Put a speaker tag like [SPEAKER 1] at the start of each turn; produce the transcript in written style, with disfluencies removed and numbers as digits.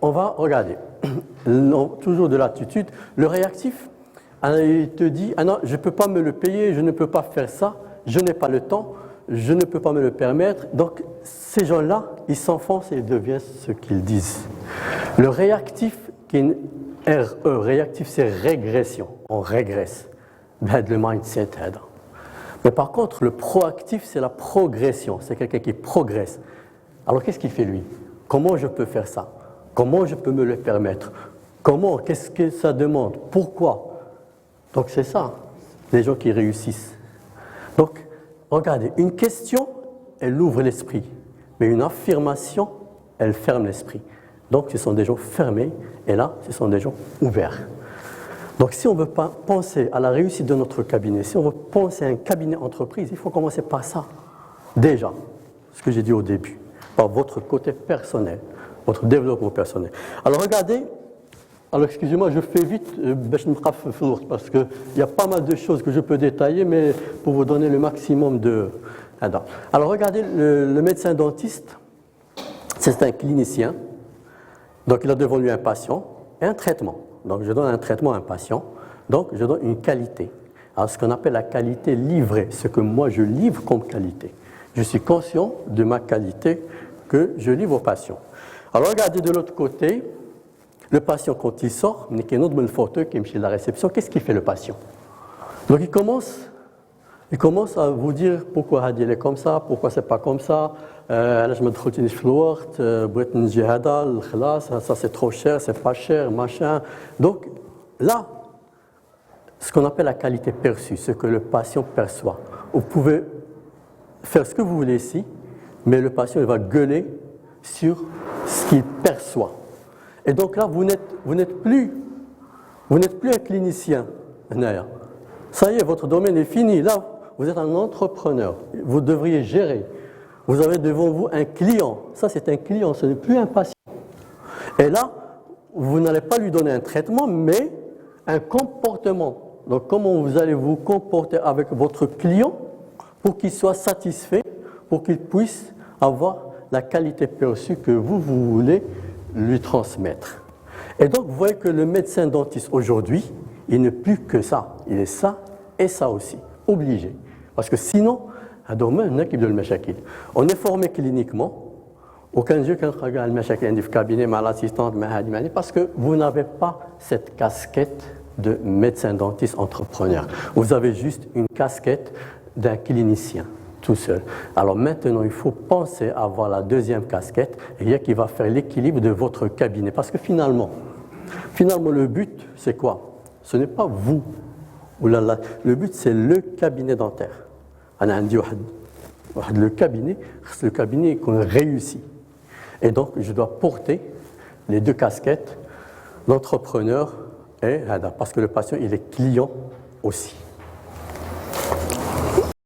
[SPEAKER 1] on va regarder. Toujours de l'attitude. Le réactif, il te dit, ah non, je ne peux pas me le payer, je ne peux pas faire ça, je n'ai pas le temps, je ne peux pas me le permettre. Donc, ces gens-là, ils s'enfoncent et ils deviennent ce qu'ils disent. Le réactif, qui est une RE, réactif, c'est régression. On régresse. Le mindset. Mais par contre, le proactif, c'est la progression. C'est quelqu'un qui progresse. Alors, qu'est-ce qu'il fait, lui? Comment je peux faire ça? Comment je peux me le permettre? Comment? Qu'est-ce que ça demande? Pourquoi? Donc, c'est ça, les gens qui réussissent. Donc, regardez, une question, elle ouvre l'esprit. Mais une affirmation, elle ferme l'esprit. Donc, ce sont des gens fermés, et là, ce sont des gens ouverts. Donc, si on veut pas penser à la réussite de notre cabinet, si on veut penser à un cabinet entreprise, il faut commencer par ça. Déjà, ce que j'ai dit au début, par votre côté personnel, votre développement personnel. Alors, regardez, alors excusez-moi, je fais vite, parce qu'il y a pas mal de choses que je peux détailler, mais pour vous donner le maximum de... Alors, regardez, le médecin dentiste, c'est un clinicien. Donc, il a devant lui un patient et un traitement. Donc, je donne un traitement à un patient. Donc, je donne une qualité. Alors, ce qu'on appelle la qualité livrée, ce que moi, je livre comme qualité. Je suis conscient de ma qualité que je livre au patient. Alors, regardez de l'autre côté, le patient, quand il sort, il y a un autre photo qui est chez la réception. Qu'est-ce qu'il fait, le patient? Donc, il commence à vous dire pourquoi il est comme ça, pourquoi c'est pas comme ça. علاش ما دخلتينيش في الوقت بغيت نجي هذا الخلاص ça c'est trop cher, c'est pas cher, machin. Donc là, ce qu'on appelle la qualité perçue, ce que le patient perçoit. Vous pouvez faire ce que vous voulez ici, mais le patient il va gueuler sur ce qu'il perçoit. Et donc là, vous n'êtes plus un clinicien. Ça y est, votre domaine est fini. Là, vous êtes un entrepreneur. Vous devriez gérer. Vous avez devant vous un client. Ça, c'est un client, ce n'est plus un patient. Et là, vous n'allez pas lui donner un traitement, mais un comportement. Donc, comment vous allez vous comporter avec votre client pour qu'il soit satisfait, pour qu'il puisse avoir la qualité perçue que vous voulez lui transmettre. Et donc, vous voyez que le médecin dentiste aujourd'hui, il n'est plus que ça. Il est ça et ça aussi. Obligé. Parce que sinon, on est formé cliniquement. Aucun jour qu'un regarde le cabinet, l'assistante, parce que vous n'avez pas cette casquette de médecin dentiste entrepreneur. Vous avez juste une casquette d'un clinicien tout seul. Alors maintenant, il faut penser à avoir la deuxième casquette qui va faire l'équilibre de votre cabinet. Parce que finalement, le but, c'est quoi? Ce n'est pas vous. Le but, c'est le cabinet dentaire. Le cabinet qu'on réussit. Et donc, je dois porter les deux casquettes, l'entrepreneur et parce que le patient, il est client aussi.